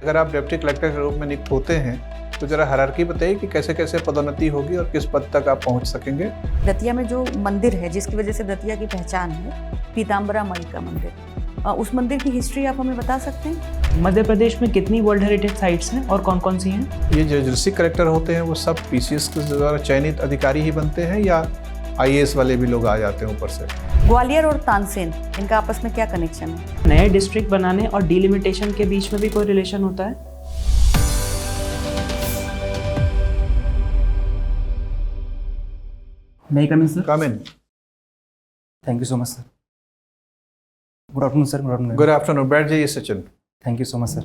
अगर आप deputy collector के रूप में नियुक्त होते हैं तो जरा हायरार्की बताइए कि कैसे कैसे पदोन्नति होगी और किस पद तक आप पहुंच सकेंगे। दतिया में जो मंदिर है जिसकी वजह से दतिया की पहचान है, पीताम्बरा माई का मंदिर, उस मंदिर की हिस्ट्री आप हमें बता सकते हैं? मध्य प्रदेश में कितनी वर्ल्ड हेरिटेज साइट्स हैं और कौन कौन सी हैं? ये जो डिस्ट्रिक्ट कलेक्टर होते हैं वो सब पीसीएस के द्वारा चयनित अधिकारी ही बनते हैं या आईएएस वाले भी लोग आ जाते हैं ऊपर से? ग्वालियर और तानसेन, इनका आपस में क्या कनेक्शन है? नए डिस्ट्रिक्ट बनाने और डिलिमिटेशन के बीच में भी कोई रिलेशन होता है? May I come in, sir? Come in. Thank you so much, sir. Good afternoon, sir. Good afternoon. Good afternoon, बैठ जाइए Sachin. Thank you so much, sir.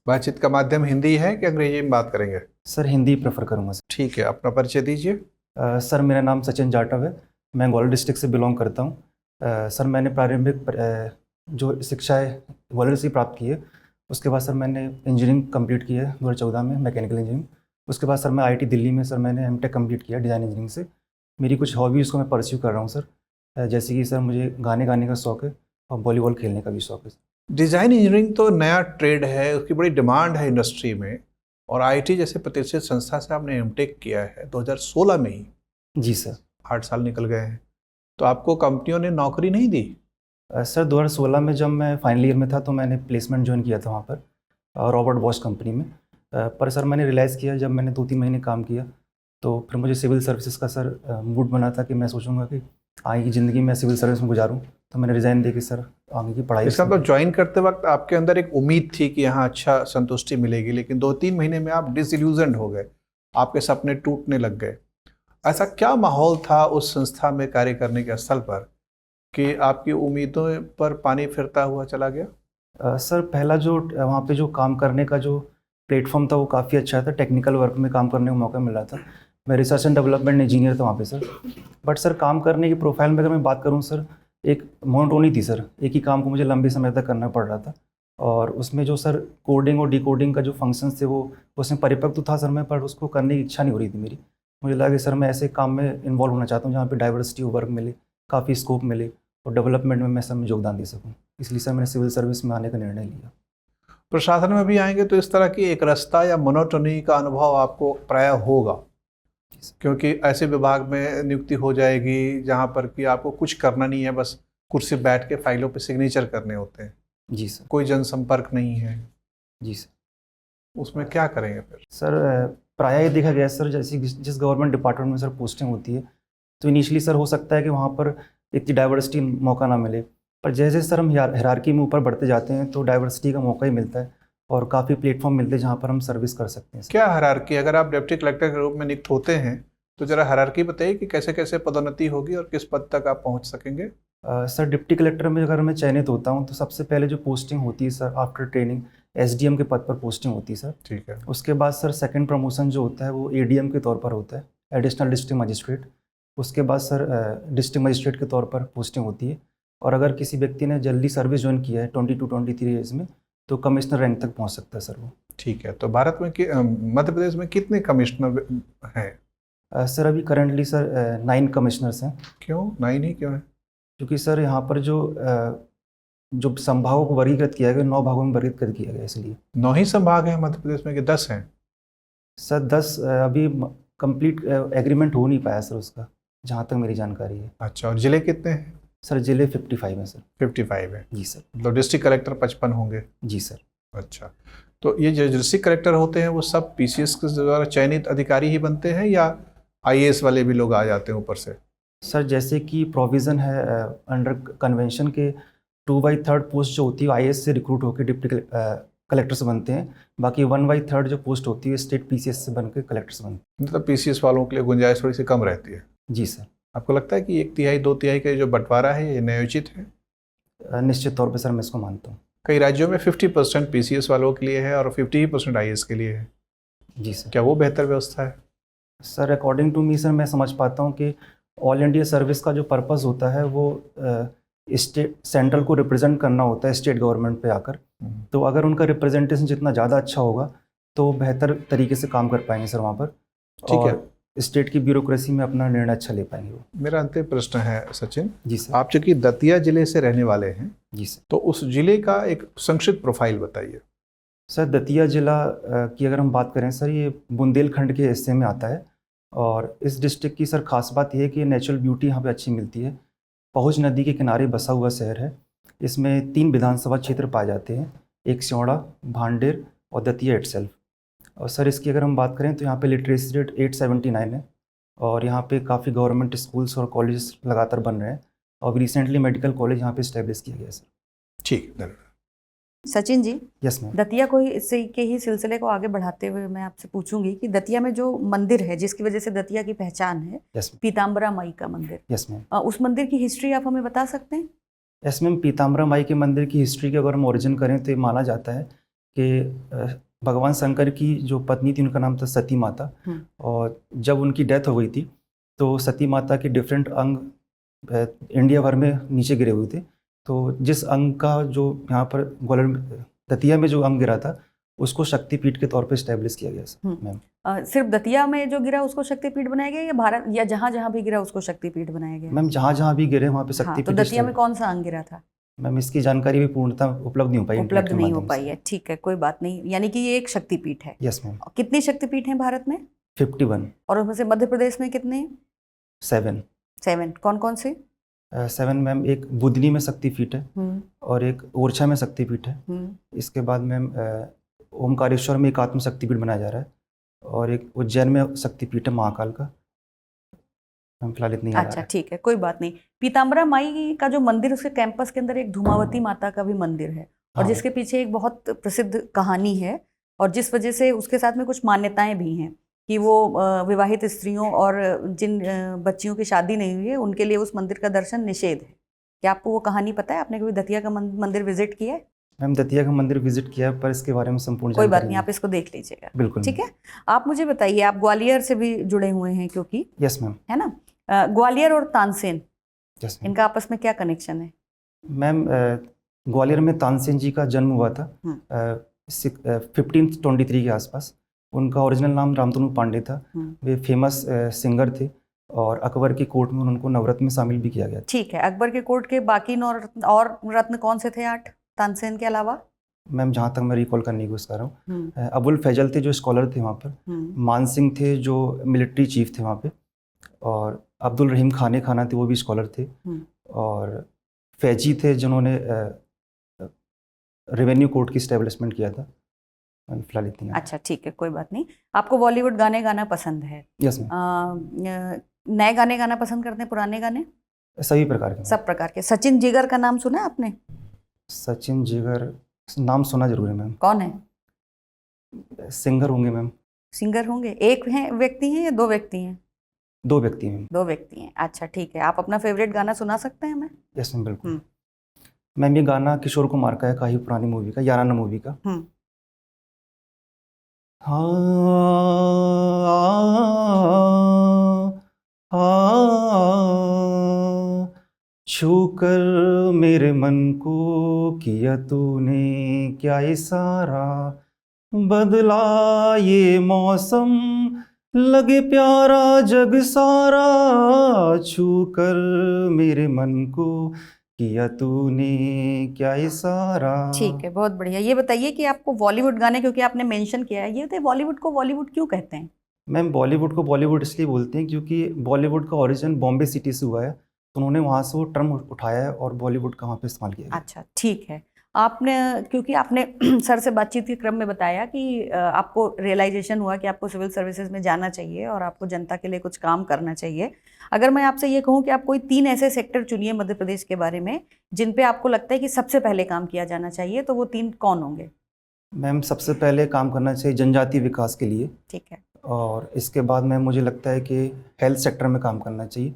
बातचीत का माध्यम हिंदी है कि अंग्रेजी में बात करेंगे? सर हिंदी प्रेफर करूँगा सर। ठीक है, अपना परिचय दीजिए। सर मेरा नाम सचिन जाटव है, मैं ग्वालियर डिस्ट्रिक्ट से बिलोंग करता हूँ। सर मैंने प्रारंभिक जो शिक्षा है ग्वालियर से प्राप्त की है। उसके बाद सर मैंने इंजीनियरिंग कंप्लीट की है 2014 में, मैकेनिकल इंजीनियरिंग। उसके बाद सर मैं आईटी दिल्ली में सर मैंने एमटेक कंप्लीट किया डिज़ाइन इंजीनियरिंग से। मेरी कुछ हॉबीज़ को मैं परस्यू कर रहा हूँ सर, जैसे कि सर मुझे गाने गाने का शौक़ है और वॉलीबॉल खेलने का भी शौक़ है। डिज़ाइन इंजीनियरिंग तो नया ट्रेड है, उसकी बड़ी डिमांड है इंडस्ट्री में, और आईटी जैसे प्रतिष्ठित संस्था से आपने एमटेक किया है 2016 में ही। जी सर। 8 साल निकल गए हैं, तो आपको कंपनियों ने नौकरी नहीं दी? सर 2016 में जब मैं फाइनल ईयर में था तो मैंने प्लेसमेंट ज्वाइन किया था वहाँ पर रॉबर्ट बॉश कंपनी में। पर सर मैंने रियलाइज़ किया जब मैंने 2-3 महीने काम किया तो फिर मुझे सिविल सर्विसेज का सर मूड बना था कि मैं सोचूंगा कि आगे की ज़िंदगी मैं सिविल सर्विस में गुजारूं, तो मैंने रिज़ाइन दे के सर आगे की पढ़ाई। इसका मतलब ज्वाइन करते वक्त आपके अंदर एक उम्मीद थी कि यहाँ अच्छा संतुष्टि मिलेगी, लेकिन 2-3 महीने में आप डिसइल्यूजन्ड हो गए, आपके सपने टूटने लग गए। ऐसा क्या माहौल था उस संस्था में कार्य करने के स्थल पर कि आपकी उम्मीदों पर पानी फिरता हुआ चला गया? सर पहला जो वहाँ पे जो काम करने का जो प्लेटफॉर्म था वो काफ़ी अच्छा था, टेक्निकल वर्क में काम करने का मौका मिल रहा था। मैं रिसर्च एंड डेवलपमेंट इंजीनियर था वहाँ पे सर। बट सर काम करने की प्रोफाइल में अगर मैं बात करूँ सर, एक मोनोटोनी थी सर, एक ही काम को मुझे लंबे समय तक करना पड़ रहा था। और उसमें जो सर कोडिंग और डिकोडिंग का जो फंक्शंस थे वो उसमें परिपक्व तो था सर मैं, पर उसको करने की इच्छा नहीं हो रही थी मेरी। मुझे लगा कि सर मैं ऐसे काम में इन्वॉल्व होना चाहता हूँ जहाँ पे डाइवर्सिटी ऑफ वर्क मिले, काफ़ी स्कोप मिले और डेवलपमेंट में मैं सब में योगदान दे सकूँ। इसलिए सर मैंने सिविल सर्विस में आने का निर्णय लिया। प्रशासन में भी आएंगे तो इस तरह की एक रास्ता या मोनोटोनी का अनुभव आपको प्राय होगा, क्योंकि ऐसे विभाग में नियुक्ति हो जाएगी जहाँ पर कि आपको कुछ करना नहीं है, बस कुर्सी बैठ के फाइलों पे सिग्नेचर करने होते हैं। जी सर। कोई जनसंपर्क नहीं है। जी सर। उसमें क्या करेंगे फिर? सर प्रायः ये देखा गया सर, जैसे जिस गवर्नमेंट डिपार्टमेंट में सर पोस्टिंग होती है तो इनिशियली सर हो सकता है कि वहाँ पर इतनी डाइवर्सिटी मौका ना मिले, पर जैसे सर हम हायरार्की में ऊपर बढ़ते जाते हैं तो डाइवर्सिटी का मौका ही मिलता है और काफ़ी प्लेटफॉर्म मिलते हैं जहाँ पर हम सर्विस कर सकते हैं। क्या हायरार्की, अगर आप डिप्टी कलेक्टर के रूप में नियुक्त होते हैं तो जरा हायरार्की बताइए कि कैसे कैसे पदोन्नति होगी और किस पद तक आप पहुँच सकेंगे? सर डिप्टी कलेक्टर में अगर मैं चयनित होता हूँ तो सबसे पहले जो पोस्टिंग होती है सर आफ्टर ट्रेनिंग एसडीएम के पद पर पोस्टिंग होती है सर। ठीक है। उसके बाद सर सेकंड प्रमोशन जो होता है वो एडीएम के तौर पर होता है, एडिशनल डिस्ट्रिक्ट मजिस्ट्रेट। उसके बाद सर डिस्ट्रिक्ट मजिस्ट्रेट के तौर पर पोस्टिंग होती है, और अगर किसी व्यक्ति ने जल्दी सर्विस ज्वाइन किया है 22-23 ईयर्स में तो कमिश्नर रैंक तक पहुँच सकता है सर वो। ठीक है। तो भारत में मध्य प्रदेश में कितने कमिश्नर हैं? सर अभी करंटली सर 9 कमिश्नर्स हैं। क्यों 9 ही क्यों है? क्योंकि सर यहाँ पर जो संभागों को वर्गीकृत किया गया 9 भागों में वर्गीकृत किया गया, इसलिए 9 ही संभाग हैं मध्य प्रदेश में कि 10 हैं? सर 10 अभी कंप्लीट एग्रीमेंट हो नहीं पाया सर उसका, जहाँ तक मेरी जानकारी है। अच्छा, और जिले कितने हैं? सर जिले 55 हैं सर। 55 है। जी सर। मतलब डिस्ट्रिक्ट कलेक्टर 55 होंगे? जी सर। अच्छा, तो ये जो डिस्ट्रिक्ट कलेक्टर होते हैं वो सब पीसीएस के द्वारा चयनित अधिकारी ही बनते हैं या आईएएस वाले भी लोग आ जाते हैं ऊपर से? सर जैसे कि प्रोविज़न है अंडर कन्वेंशन के 2/3 पोस्ट जो होती है आईएएस से रिक्रूट होकर डिप्टी कलेक्टर से बनते हैं, बाकी 1/3 जो पोस्ट होती है स्टेट पीसीएस से बनकर कलेक्टर से बनते हैं। मतलब पीसीएस वालों के लिए गुंजाइश थोड़ी सी कम रहती है? जी सर। आपको लगता है कि 1/3 2/3 का जो बंटवारा है ये न्यायोचित है? निश्चित तौर पर सर मैं इसको मानता हूँ। कई राज्यों में 50% पीसीएस वालों के लिए है और 50% आईएएस के लिए है। जी सर। क्या वो बेहतर व्यवस्था है? Sir according to me sir मैं समझ पाता हूँ कि ऑल इंडिया सर्विस का जो पर्पस होता है वो स्टेट सेंट्रल को रिप्रेजेंट करना होता है स्टेट गवर्नमेंट पे आकर। तो अगर उनका रिप्रेजेंटेशन जितना ज़्यादा अच्छा होगा तो बेहतर तरीके से काम कर पाएंगे सर वहाँ पर। ठीक है। स्टेट की ब्यूरोक्रेसी में अपना निर्णय अच्छा ले पाएंगे वो। मेरा अंतिम प्रश्न है सचिन, जी सर। आप चूंकि दतिया जिले से रहने वाले हैं, जी सर। तो उस जिले का एक संक्षिप्त प्रोफाइल बताइए। सर दतिया जिला की अगर हम बात करें सर, ये बुंदेलखंड के हिस्से में आता है और इस डिस्ट्रिक्ट की सर खास बात यह है कि नेचुरल ब्यूटी यहाँ पे अच्छी मिलती है। पहुँच नदी के किनारे बसा हुआ शहर है। इसमें 3 विधानसभा क्षेत्र पाए जाते हैं, एक सियोड़ा, भांडेर और दतिया इटसेल्फ। और सर इसकी अगर हम बात करें तो यहाँ पे लिटरेसी रेट 879 है और यहाँ पे काफ़ी गवर्नमेंट स्कूल्स और कॉलेज लगातार बन रहे हैं और रिसेंटली मेडिकल कॉलेज यहाँ पे इस्टेब्लिश किया गया है सर। ठीक, धन्यवाद। Sachin ji, yes ma'am. दतिया को इससे के ही सिलसिले को आगे बढ़ाते हुए मैं आपसे पूछूंगी कि दतिया में जो मंदिर है जिसकी वजह से दतिया की पहचान है, यस पीताम्बरा माई का मंदिर, यस मैम। उस मंदिर की हिस्ट्री आप हमें बता सकते हैं? यस मैम, पीताम्बरा माई के मंदिर की हिस्ट्री की अगर हम ओरिजिन करें तो ये माना जाता है कि भगवान शंकर की जो पत्नी थी उनका नाम था सती माता, और जब उनकी डेथ हो गई थी तो सती माता के डिफरेंट अंग इंडिया भर में नीचे गिरे हुए थे। तो जिस अंग का जो यहाँ पर ग्वालियर दतिया में जो अंग गिरा था उसको शक्तिपीठ के तौर पे इस्टेब्लिश किया गया सर मैम। सिर्फ दतिया में जो गिरा उसको शक्तिपीठ बनाया गया या भारत या जहाँ जहाँ भी गिरा उसको शक्तिपीठ बनाया गया? मैम जहाँ जहाँ भी गिरे वहाँ पे हाँ, शक्तिपीठ। तो दतिया में कौन सा अंग गिरा था? मैम इसकी जानकारी भी पूर्णतः उपलब्ध नहीं हो पाई, उपलब्ध इंटरनेट के नहीं हो माध्यम पाई से। है, ठीक है, कोई बात नहीं। यानी कि ये एक शक्तिपीठ है। Yes ma'am. कितनी शक्तिपीठ हैं भारत में? 51। और उसमें से मध्य प्रदेश में कितने हैं? 7। 7। कौन कौन से? 7 मैम, एक बुधनी में शक्तिपीठ है और एक ओरछा में शक्तिपीठ है। इसके बाद मैम ओमकारेश्वर में एक आत्म शक्तिपीठ बनाया जा रहा है और एक उज्जैन में शक्तिपीठ है महाकाल का। मैम फिलहाल इतनी याद आ अच्छा रहा है। ठीक है, कोई बात नहीं। पीताम्बरा माई का जो मंदिर, उसके कैंपस के अंदर एक धूमावती माता का भी मंदिर है और हाँ। जिसके पीछे एक बहुत प्रसिद्ध कहानी है और जिस वजह से उसके साथ में कुछ मान्यताएं भी हैं कि वो विवाहित स्त्रियों और जिन बच्चियों की शादी नहीं हुई है उनके लिए उस मंदिर का दर्शन निषेध है। क्या आपको वो कहानी पता है? आपने कभी दतिया का मंदिर विजिट किया है? मैम दतिया का मंदिर विजिट किया है पर इसके बारे में संपूर्ण कोई बात जानकारी नहीं, आप इसको देख लीजिएगा। बिल्कुल ठीक है। आप मुझे बताइए, आप ग्वालियर से भी जुड़े हुए हैं क्योंकि, यस मैम। है ना, ग्वालियर और तानसेन, यस मैम। इनका आपस में क्या कनेक्शन है? मैम ग्वालियर में तानसेन जी का जन्म हुआ था 1523 के आसपास। उनका ओरिजिनल नाम रामतनु पांडे था। वे फेमस सिंगर थे और अकबर की कोर्ट में उनको नवरत्न में शामिल भी किया गया था। ठीक है। अकबर के कोर्ट के बाकी 9 और रत्न कौन से थे 8 तानसेन के अलावा? मैम जहाँ तक मैं रिकॉल करने की कोशिश कर रहा हूँ, अबुल फैजल थे जो स्कॉलर थे वहाँ पर, मान सिंह थे जो मिलिट्री चीफ थे वहाँ पे, और अब्दुल रहीम खाना थे वो भी स्कॉलर थे, और फैजी थे जिन्होंने रेवेन्यू कोर्ट की स्टैब्लिशमेंट किया था। फिलहाल इतनी। अच्छा ठीक है, कोई बात नहीं। आपको बॉलीवुड गाने गाना पसंद है? Yes ma'am. नए गाने गाना पसंद करते हैं, पुराने गाने? सभी प्रकार के। सब प्रकार के। सचिन जिगर का नाम सुना है आपने? सचिन जिगर नाम सुना जरूर है मैम। कौन है? सिंगर होंगे मैम। सिंगर होंगे। एक है व्यक्ति हैं या 2 व्यक्ति हैं? 2 व्यक्ति हैं। 2 व्यक्ति हैं। अच्छा ठीक है। आप अपना फेवरेट गाना सुना सकते हैं हमें? यस मैम बिल्कुल। मैम ये गाना किशोर कुमार का है, काफी पुरानी मूवी का, याराना मूवी का। छूकर मेरे मन को किया तूने क्या इशारा, बदला ये मौसम लगे प्यारा जग सारा, छूकर मेरे मन को किया तूने क्या इशारा। ठीक है, बहुत बढ़िया। ये बताइए कि आपको बॉलीवुड गाने, क्योंकि आपने मेंशन किया है, ये बताइए बॉलीवुड को बॉलीवुड क्यों कहते हैं? मैम बॉलीवुड को बॉलीवुड इसलिए बोलते हैं क्योंकि बॉलीवुड का ओरिजिन बॉम्बे सिटी से हुआ है, तो उन्होंने वहाँ से वो टर्म उठाया है और बॉलीवुड का वहाँ पे इस्तेमाल किया है। अच्छा ठीक है। आपने, क्योंकि आपने सर से बातचीत के क्रम में बताया कि आपको रियलाइजेशन हुआ कि आपको सिविल सर्विसेज में जाना चाहिए और आपको जनता के लिए कुछ काम करना चाहिए। अगर मैं आपसे ये कहूँ कि आप कोई 3 ऐसे सेक्टर चुनिए मध्य प्रदेश के बारे में जिन पे आपको लगता है कि सबसे पहले काम किया जाना चाहिए, तो वो 3 कौन होंगे? मैम सबसे पहले काम करना चाहिए जनजातीय विकास के लिए। ठीक है। और इसके बाद मैम मुझे लगता है कि हेल्थ सेक्टर में काम करना चाहिए,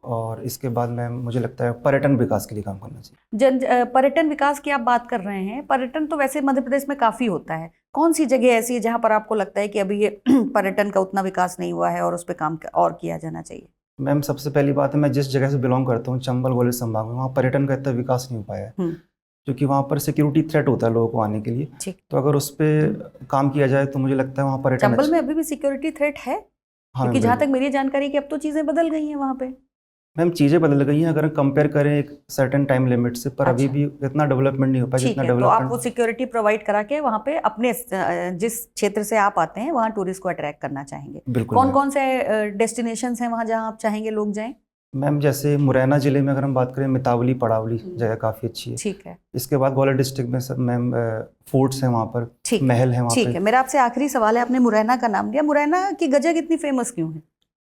और इसके बाद मैम मुझे लगता है पर्यटन विकास के लिए काम करना चाहिए। पर्यटन विकास की आप बात कर रहे हैं। पर्यटन तो वैसे मध्य प्रदेश में काफ़ी होता है। कौन सी जगह ऐसी है जहाँ पर आपको लगता है कि अभी ये पर्यटन का उतना विकास नहीं हुआ है और उस पर काम और किया जाना चाहिए? मैम सबसे पहली बात है, मैं जिस जगह से बिलोंग करता हूँ चंबल ग्वालियर संभाग में, वहाँ पर्यटन का इतना विकास नहीं हो पाया है क्योंकि वहाँ पर सिक्योरिटी थ्रेट होता है लोगों को आने के लिए। ठीक। तो अगर उस पर काम किया जाए तो मुझे लगता है वहाँ पर्यटन चंबल में अभी भी सिक्योरिटी थ्रेट है? हाँ क्योंकि मैम, जहाँ बिल्कुल। तक मेरी जानकारी है कि अब तो चीज़ें बदल गई हैं वहाँ पे। मैम चीज़ें बदल गई हैं, अगर हम कंपेयर करें एक सर्टेन टाइम लिमिट से, पर अभी अच्छा। भी इतना डेवलपमेंट नहीं हो पाया ठीक जितना है, तो आप वो डेवलपमेंट। सिक्योरिटी प्रोवाइड करा के वहाँ पे अपने जिस क्षेत्र से आप आते हैं वहाँ टूरिस्ट को अट्रैक्ट करना चाहेंगे। बिल्कुल कौन मैम। कौन से डेस्टिनेशंस हैं वहाँ जहाँ आप चाहेंगे लोग जाएं? मैम जैसे मुरैना ज़िले में अगर हम बात करें, मितावली पड़ावली जगह काफ़ी अच्छी है। ठीक है, इसके बाद ग्वालियर डिस्ट्रिक्ट में सर मैम फोर्ट्स हैं वहाँ पर, ठीक है, महल हैं वहाँ ठीक पे। है। मेरा आपसे आखिरी सवाल है, आपने मुरैना का नाम लिया, मुरैना की गजक इतनी फेमस क्यों है?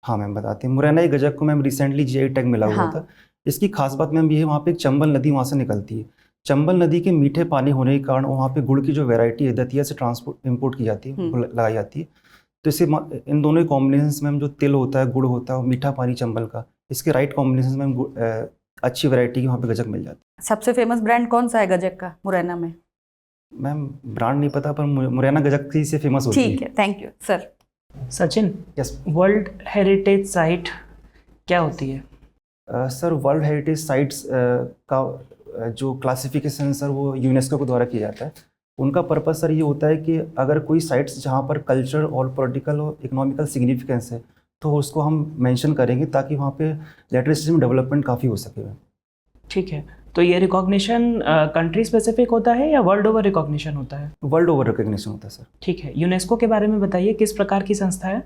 हाँ मैम बताते हैं। मुरैना की गजक को मैम रिसेंटली जीआई टैग मिला हुआ हाँ। था। इसकी खास बात मैम ये है, वहाँ पे एक चंबल नदी वहाँ से निकलती है। चंबल नदी के मीठे पानी होने के कारण वहाँ पे गुड़ की जो वैरायटी है दतिया से ट्रांसपोर्ट इम्पोर्ट की जाती है, वो लगाई जाती है। तो इससे इन दोनों के कॉम्बिनेशन में जो तिल होता है, गुड़ होता है और मीठा पानी चंबल का, इसके राइट कॉम्बिनेशन में अच्छी वैरायटी की वहाँ पे गजक मिल जाती सबसे फेमस ब्रांड कौन सा है गजक का मुरैना में? है। मैम ब्रांड नहीं पता, पर मुरैना गजक ही से फेमस होती है। ठीक है, thank you sir. Sachin, yes world heritage site क्या होती है? सर, वर्ल्ड हेरिटेज साइट्स का जो क्लासिफिकेशन सर वो यूनेस्को के द्वारा किया जाता है। उनका पर्पस सर ये होता है कि अगर कोई साइट्स जहाँ पर कल्चर और पॉलिटिकल और इकोनॉमिकल सिग्निफिकेंस है तो उसको हम मेंशन करेंगे, ताकि वहाँ पे लिटरेसी में डेवलपमेंट काफ़ी हो सके। ठीक है, तो ये रिकॉग्निशन कंट्री स्पेसिफिक होता है या वर्ल्ड ओवर रिकॉग्निशन होता है? वर्ल्ड ओवर रिकग्निशन होता है सर। ठीक है, यूनेस्को के बारे में बताइए, किस प्रकार की संस्था है?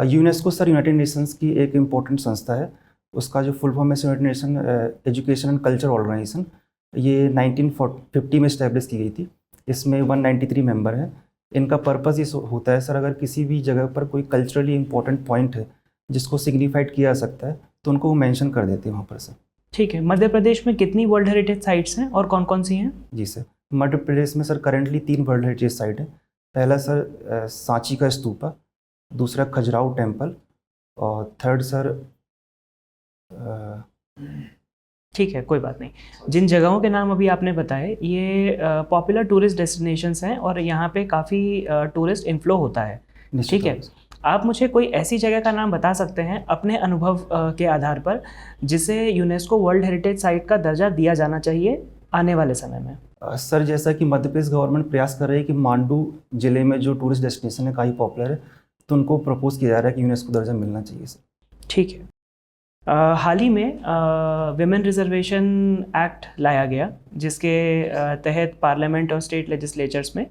यूनेस्को सर यूनाइटेड नेशंस की एक इम्पोर्टेंट संस्था है। उसका जो फुल फॉर्म है United Nation Education and Culture Organisation. ये 1950 में इस्टेब्लिश की गई थी। इसमें 193 मेंबर हैं। इनका पर्पस ये होता है सर, अगर किसी भी जगह पर कोई कल्चरली इंपॉर्टेंट पॉइंट है जिसको सिग्निफाइड किया जा सकता है तो उनको वो मेंशन कर देते हैं वहाँ पर सर। ठीक है, मध्य प्रदेश में कितनी वर्ल्ड हेरिटेज साइट्स हैं और कौन कौन सी हैं? जी सर, मध्य प्रदेश में sir currently 3 world heritage site है। पहला सर सांची का स्तूपा, दूसरा खजुराहो टेम्पल और थर्ड सर ठीक है, कोई बात नहीं। जिन जगहों के नाम अभी आपने बताए ये पॉपुलर टूरिस्ट डेस्टिनेशंस हैं और यहाँ पे काफ़ी टूरिस्ट इनफ्लो होता है। निश्चित ठीक है, रूप से। आप मुझे कोई ऐसी जगह का नाम बता सकते हैं अपने अनुभव के आधार पर जिसे यूनेस्को वर्ल्ड हेरिटेज साइट का दर्जा दिया जाना चाहिए आने वाले समय में? सर जैसा कि मध्य प्रदेश गवर्नमेंट प्रयास कर रही है कि मांडू जिले में जो टूरिस्ट डेस्टिनेशन है काफ़ी पॉपुलर है, तो उनको प्रपोज किया जा रहा है कि यूनेस्को दर्जा मिलना चाहिए सर। ठीक है, हाल ही में विमेन रिजर्वेशन एक्ट लाया गया जिसके तहत पार्लियामेंट और स्टेट लेजिस्लेचर्स में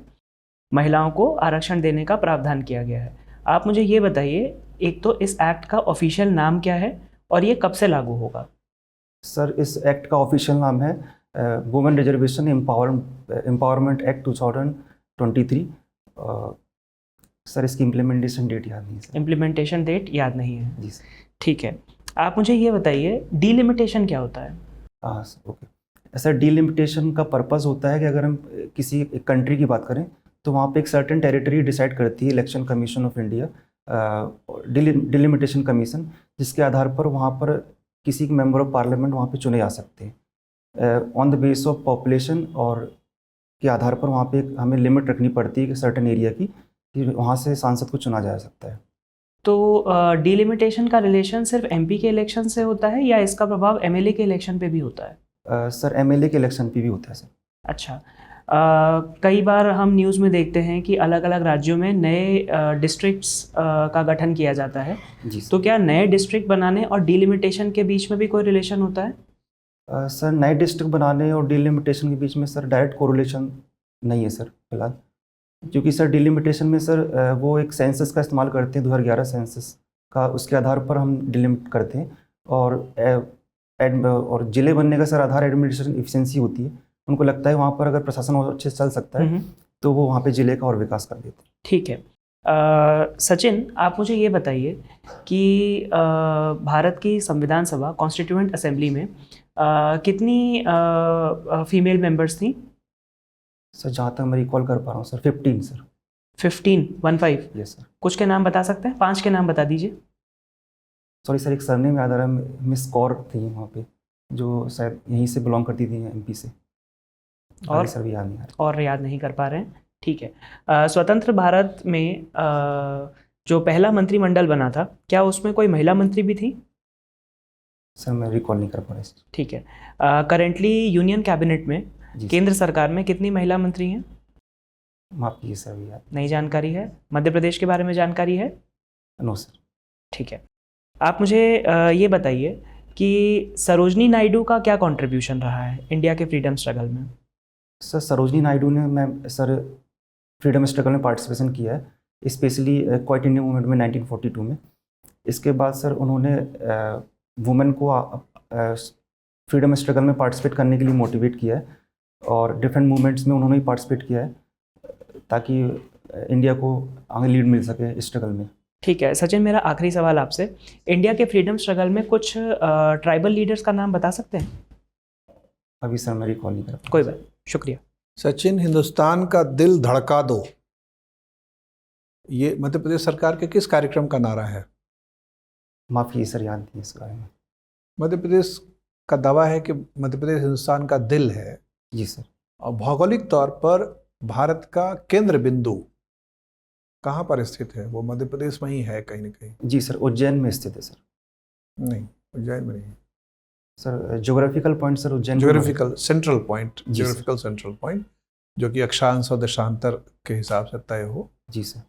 महिलाओं को आरक्षण देने का प्रावधान किया गया है। आप मुझे ये बताइए, एक तो इस एक्ट का ऑफिशियल नाम क्या है और ये कब से लागू होगा? सर इस एक्ट का ऑफिशियल नाम है women reservation empowerment act 2023। Sir इसकी इम्प्लीमेंटेशन डेट याद नहीं सर। इम्प्लीमेंटेशन डेट याद नहीं है? जी सर। ठीक है, आप मुझे ये बताइए डीलिमिटेशन क्या होता है? हाँ सर, ओके सर। डीलिमिटेशन का पर्पस होता है कि अगर हम किसी एक कंट्री की बात करें तो वहाँ पे एक सर्टेन टेरिटरी डिसाइड करती है election commission of India, delimitation commission, जिसके आधार पर वहाँ पर किसी मेंबर ऑफ पार्लियामेंट वहाँ पे चुने जा सकते हैं on the base of population, और के आधार पर वहाँ पे हमें लिमिट रखनी पड़ती है कि सर्टेन एरिया की, कि वहाँ से सांसद को चुना जा सकता है। तो डीलिमिटेशन का रिलेशन सिर्फ एमपी के इलेक्शन से होता है या इसका प्रभाव एमएलए के इलेक्शन पे भी होता है? सर एमएलए के इलेक्शन पे भी होता है सर। अच्छा, कई बार हम न्यूज़ में देखते हैं कि अलग अलग राज्यों में नए डिस्ट्रिक्ट्स का गठन किया जाता है, जी सर। तो क्या नए डिस्ट्रिक्ट बनाने और डीलिमिटेशन के बीच में भी कोई रिलेशन होता है? सर नए डिस्ट्रिक्ट बनाने और डिलिमिटेशन के बीच में सर डायरेक्ट कोरिलेशन नहीं है सर फिलहाल, क्योंकि सर डिलिमिटेशन में सर वो एक सेंसस का इस्तेमाल करते हैं, 2011 सेंसस का, उसके आधार पर हम डिलिमिट करते हैं। और जिले बनने का सर आधार एडमिनिस्ट्रेशन एफिशिएंसी होती है। उनको लगता है वहाँ पर अगर प्रशासन और अच्छे से चल सकता है तो वो वहाँ पे जिले का और विकास कर देते हैं। ठीक है, सचिन आप मुझे ये बताइए कि भारत की संविधान सभा कॉन्स्टिट्यूएंट असेंबली में कितनी फीमेल मेंबर्स थी? सर जहाँ तक मैं रिकॉल कर पा रहा हूँ सर 15 सर। 15? Yes sir. कुछ के नाम बता सकते हैं? 5 के नाम बता दीजिए। सॉरी सर, एक सरनेम याद आ रहा है, मिस कौर थी वहाँ पे, जो शायद यहीं से बिलोंग करती थी एमपी से, और सर भी याद नहीं आ रहा। और याद नहीं कर पा रहे हैं? ठीक है, स्वतंत्र भारत में जो पहला मंत्रिमंडल बना था क्या उसमें कोई महिला मंत्री भी थी? सर मैं रिकॉल नहीं कर पा रहा। ठीक है, करेंटली यूनियन कैबिनेट में जी केंद्र सरकार में कितनी महिला मंत्री हैं? माफ़ कीजिए सर, भी याद नहीं जानकारी है। मध्य प्रदेश के बारे में जानकारी है? No sir. ठीक है, आप मुझे ये बताइए कि सरोजनी नायडू का क्या कंट्रीब्यूशन रहा है इंडिया के फ्रीडम स्ट्रगल में? सर सरोजनी नायडू ने सर फ्रीडम स्ट्रगल में पार्टिसिपेशन किया है, स्पेशली क्वाइट इंडिया मूवमेंट में 1942 में। इसके बाद सर उन्होंने वुमेन को फ्रीडम स्ट्रगल में पार्टिसिपेट करने के लिए मोटिवेट किया है, और डिफरेंट मूवमेंट्स में उन्होंने भी पार्टिसिपेट किया है ताकि इंडिया को आगे लीड मिल सके इस स्ट्रगल में। ठीक है सचिन, मेरा आखिरी सवाल आपसे, इंडिया के फ्रीडम स्ट्रगल में कुछ ट्राइबल लीडर्स का नाम बता सकते हैं? अभी सर मैं रिकॉल नहीं कर पाऊँ। कोई बात, शुक्रिया। सचिन, हिंदुस्तान का दिल धड़का दो, ये मध्य प्रदेश सरकार के किस कार्यक्रम का नारा है? माफ़ी सर, याद नहीं इस बारे में। मध्य प्रदेश का दावा है कि मध्य प्रदेश हिंदुस्तान का दिल है, जी सर। और भौगोलिक तौर पर भारत का केंद्र बिंदु कहाँ पर स्थित है? वो मध्य प्रदेश में ही है कहीं ना कहीं। जी सर, उज्जैन में स्थित है सर। नहीं, उज्जैन में नहीं। Sir geographical point sir Ujjain. Geographical central point, जी सर। ज्योग्राफिकल सेंट्रल पॉइंट, जो कि अक्षांश और देशांतर के हिसाब से तय हो। जी सर।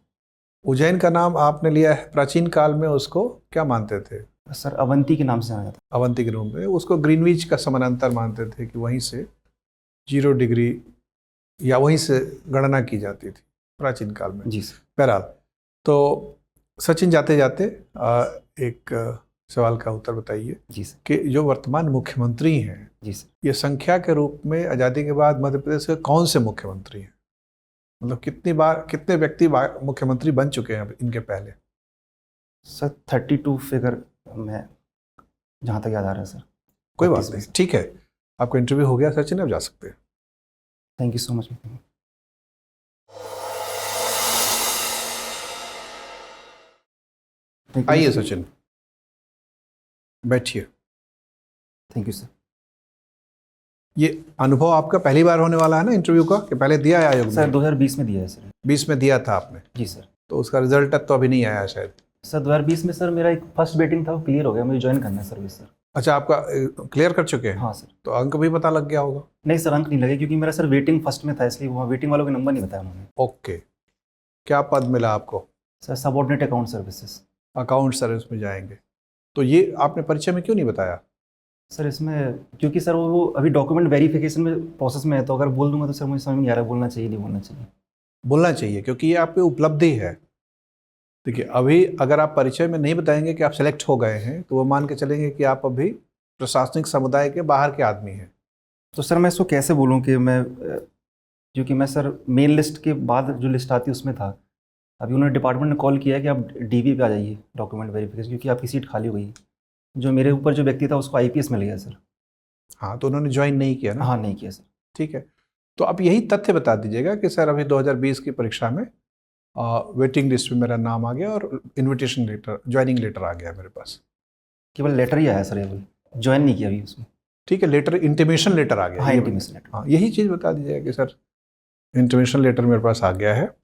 उज्जैन का नाम आपने लिया है, प्राचीन काल में उसको क्या मानते थे? सर अवंती के नाम से जाना जाता अवंती के रूप में। उसको ग्रीनविच का समानांतर मानते थे कि वहीं से 0 डिग्री या वहीं से गणना की जाती थी प्राचीन काल में। है। जी सर। बहरहाल, तो सचिन जाते जाते एक सवाल का उत्तर बताइए जी सर। कि जो वर्तमान मुख्यमंत्री हैं, जी सर। ये संख्या के रूप में आज़ादी के बाद मध्य प्रदेश के कौन से मुख्यमंत्री हैं? मतलब कितने व्यक्ति मुख्यमंत्री बन चुके हैं इनके पहले? सर 32 फिगर में जहाँ तक याद आ रहा है सर। कोई बात 32 नहीं, सर। ठीक है, आपका इंटरव्यू हो गया सचिन, अब जा सकते हैं। Thank you so much. आइए सचिन, बैठिए। Thank you sir. ये अनुभव आपका पहली बार होने वाला है ना इंटरव्यू का, कि पहले दिया है आयोग सर में? 2020 में दिया है सर। 20 में दिया था आपने, जी सर। तो उसका रिजल्ट तो अभी नहीं आया शायद। सर 2020 में सर मेरा एक फर्स्ट वेटिंग था, वो क्लियर हो गया, मुझे ज्वाइन करना है सर्विस सर। अच्छा, आपका क्लियर कर चुके हैं? हाँ सर। तो अंक भी पता लग गया होगा? नहीं सर, अंक नहीं लगे क्योंकि मेरा सर वेटिंग फर्स्ट में था, इसलिए वहाँ वेटिंग वालों के नंबर नहीं बताया उन्होंने। ओके, क्या पद मिला आपको? Sir subordinate account services. Account service में जाएंगे, तो ये आपने परिचय में क्यों नहीं बताया? सर इसमें क्योंकि सर वो अभी डॉक्यूमेंट वेरिफिकेशन में प्रोसेस में है, तो अगर बोल दूंगा तो सर मुझे समझ में नहीं आ रहा बोलना चाहिए नहीं बोलना चाहिए। बोलना चाहिए, क्योंकि ये आपकी उपलब्धि है। देखिए, अभी अगर आप परिचय में नहीं बताएंगे कि आप सेलेक्ट हो गए हैं, तो वो मान के चलेंगे कि आप अभी प्रशासनिक समुदाय के बाहर के आदमी हैं। तो सर मैं इसको कैसे बोलूँ कि मैं, क्योंकि मैं सर मेन लिस्ट के बाद जो लिस्ट आती है उसमें था। अभी उन्होंने डिपार्टमेंट ने कॉल किया है कि आप डीवी पे आ जाइए डॉक्यूमेंट वेरिफिकेशन, क्योंकि आपकी सीट खाली हो गई है। जो मेरे ऊपर जो व्यक्ति था उसको आईपीएस मिल गया सर। हाँ, तो उन्होंने ज्वाइन नहीं किया ना? हाँ नहीं किया सर। ठीक है, तो आप यही तथ्य बता दीजिएगा कि सर अभी 2020 की परीक्षा में वेटिंग लिस्ट में मेरा नाम आ गया और इनविटेशन लेटर, ज्वाइनिंग लेटर आ गया मेरे पास। केवल लेटर ही आया सर, केवल ज्वाइन नहीं किया अभी उसमें। ठीक है, लेटर, इंटीमेशन लेटर आ गया। हाँ ये इंटीमेशन लेटर। हाँ, यही चीज़ बता दीजिएगा कि सर इंटीमेशन लेटर मेरे पास आ गया है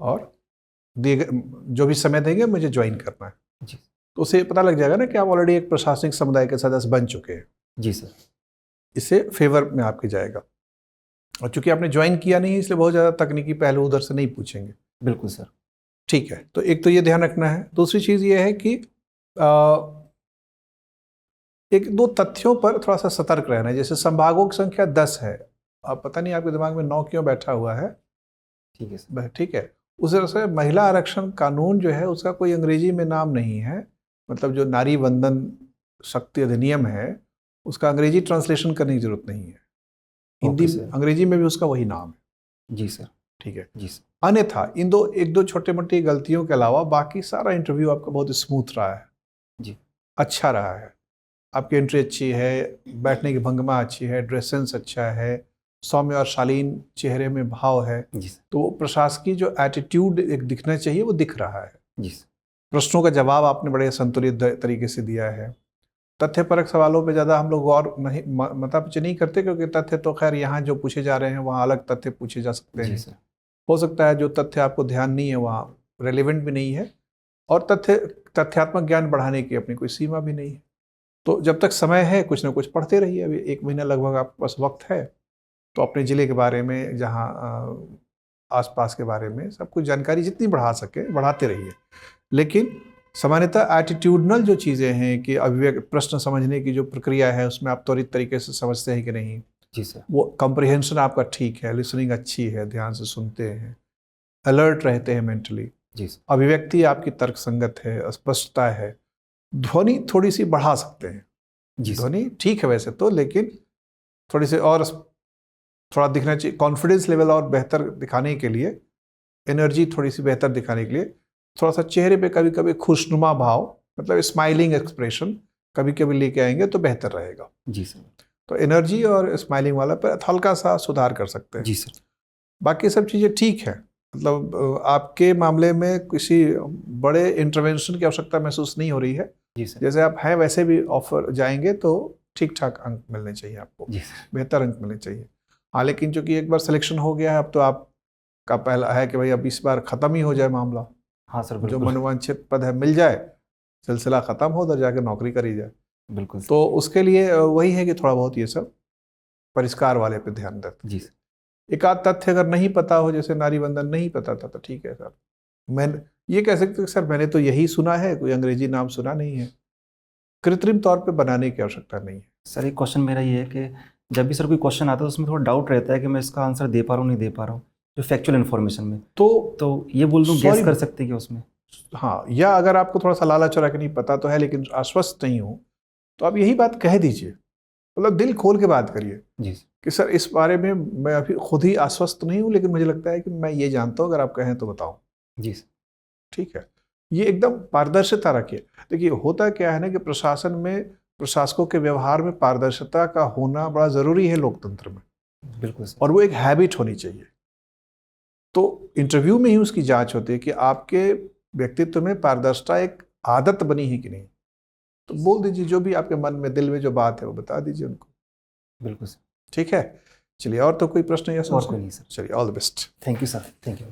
और जो भी समय देंगे मुझे ज्वाइन करना है। जी। तो उससे पता लग जाएगा ना कि आप ऑलरेडी एक प्रशासनिक समुदाय के सदस्य बन चुके हैं। जी सर। इससे फेवर में आपके जाएगा, और चूंकि आपने ज्वाइन किया नहीं इसलिए बहुत ज़्यादा तकनीकी पहलू उधर से नहीं पूछेंगे। बिल्कुल सर। ठीक है, तो एक तो ये ध्यान रखना है। दूसरी चीज़ ये है कि एक दो तथ्यों पर थोड़ा सा सतर्क रहना है। जैसे संभागों की संख्या 10 है, अब पता नहीं आपके दिमाग में 9 क्यों बैठा हुआ है। ठीक है सर। ठीक है, उस तरह से महिला आरक्षण कानून जो है उसका कोई अंग्रेजी में नाम नहीं है। मतलब जो नारी वंदन शक्ति अधिनियम है उसका अंग्रेजी ट्रांसलेशन करने की जरूरत नहीं है। हिंदी सर। अंग्रेजी में भी उसका वही नाम है। जी सर। ठीक है, जी सर। अन्यथा इन एक दो छोटे मोटी गलतियों के अलावा बाकी सारा इंटरव्यू आपका बहुत स्मूथ रहा है। जी। अच्छा रहा है, आपकी एंट्री अच्छी है, बैठने की भंगिमा अच्छी है, ड्रेस सेंस अच्छा है, सौम्य और शालीन चेहरे में भाव है। जी सर। तो प्रशासकीय जो एटीट्यूड एक दिखना चाहिए वो दिख रहा है। जी सर। प्रश्नों का जवाब आपने बड़े संतुलित तरीके से दिया है। तथ्यपरक सवालों पे ज़्यादा हम लोग गौर नहीं मतापिच नहीं करते, क्योंकि तथ्य तो खैर यहाँ जो पूछे जा रहे हैं वहाँ अलग तथ्य पूछे जा सकते हैं। जी सर। हो सकता है जो तथ्य आपको ध्यान नहीं है वहाँ रेलिवेंट भी नहीं है, और तथ्यात्मक ज्ञान बढ़ाने की अपनी कोई सीमा भी नहीं है। तो जब तक समय है कुछ ना कुछ पढ़ते रहिए। अभी 1 महीना लगभग आपके पास वक्त है, तो अपने ज़िले के बारे में, जहाँ आसपास के बारे में सब कुछ जानकारी जितनी बढ़ा सके बढ़ाते रहिए। लेकिन सामान्यतः एटीट्यूडनल जो चीज़ें हैं कि अभिव्यक्त प्रश्न समझने की जो प्रक्रिया है उसमें आप त्वरित तरीके से समझते हैं कि नहीं, जी सर। वो कंप्रिहेंशन आपका ठीक है, लिसनिंग अच्छी है, ध्यान से सुनते हैं, अलर्ट रहते हैं मेंटली, जी सर। अभिव्यक्ति आपकी तर्कसंगत है, स्पष्टता है, ध्वनि थोड़ी सी बढ़ा सकते हैं, जी सर। ध्वनि ठीक है वैसे तो, लेकिन थोड़ी सी और थोड़ा दिखना चाहिए, कॉन्फिडेंस लेवल और बेहतर दिखाने के लिए, एनर्जी थोड़ी सी बेहतर दिखाने के लिए थोड़ा सा चेहरे पे कभी कभी खुशनुमा भाव, मतलब स्माइलिंग एक्सप्रेशन कभी कभी लेके आएंगे तो बेहतर रहेगा। जी सर। तो एनर्जी और स्माइलिंग वाला पर हल्का सा सुधार कर सकते हैं। जी सर। बाकी सब चीज़ें ठीक है, मतलब आपके मामले में किसी बड़े इंटरवेंशन की आवश्यकता महसूस नहीं हो रही है। जी सर। जैसे आप हैं वैसे भी ऑफर जाएंगे तो ठीक ठाक अंक मिलने चाहिए आपको, जी सर। बेहतर अंक मिलने चाहिए। हाँ, लेकिन चूंकि एक बार सिलेक्शन हो गया है, अब तो आपका पहला है कि भाई अब इस बार ख़त्म ही हो जाए मामला, हाँ सर, जो बिल्कुल। मनोवांछित पद है मिल जाए, सिलसिला ख़त्म हो, उधर जाके नौकरी करी जाए। बिल्कुल सर। तो उसके लिए वही है कि थोड़ा बहुत ये सब परिष्कार वाले पे ध्यान देते। जी सर। एक आध तथ्य अगर नहीं पता हो, जैसे नारी बंधन नहीं पता था तो ठीक है सर, मैं ये कह सकते सर मैंने तो यही सुना है, कोई अंग्रेजी नाम सुना नहीं है, कृत्रिम तौर पे बनाने की आवश्यकता नहीं है। सर एक क्वेश्चन मेरा ये है कि जब भी सर कोई क्वेश्चन आता है उसमें थोड़ा डाउट रहता है कि मैं इसका आंसर दे पा रहा हूँ नहीं दे पा रहा हूँ, जो फैक्चुअल इन्फॉर्मेशन में, तो ये बोल दूँ Sorry, गैस कर सकते हैं कि उसमें। हाँ, या अगर आपको थोड़ा सा लाला चौरा के नहीं पता तो है लेकिन आश्वस्त नहीं हूँ, तो आप यही बात कह दीजिए, मतलब दिल खोल के बात करिए जी कि सर इस बारे में मैं अभी खुद ही आश्वस्त नहीं हूँ, लेकिन मुझे लगता है कि मैं ये जानता हूँ, अगर आप कहें तो बताओ। जी सर। ठीक है, ये एकदम पारदर्शिता रखिए। देखिए होता क्या है ना कि प्रशासन में, प्रशासकों के व्यवहार में पारदर्शिता का होना बड़ा ज़रूरी है लोकतंत्र में, बिल्कुल सर। और वो एक हैबिट होनी चाहिए। तो इंटरव्यू में ही उसकी जांच होती है कि आपके व्यक्तित्व में पारदर्शिता एक आदत बनी है कि नहीं। तो बोल दीजिए जो भी आपके मन में, दिल में जो बात है वो बता दीजिए उनको। बिल्कुल सर। ठीक है, चलिए और तो कोई प्रश्न या और कोई नहीं सर। चलिए, all the best. Thank you sir. Thank you.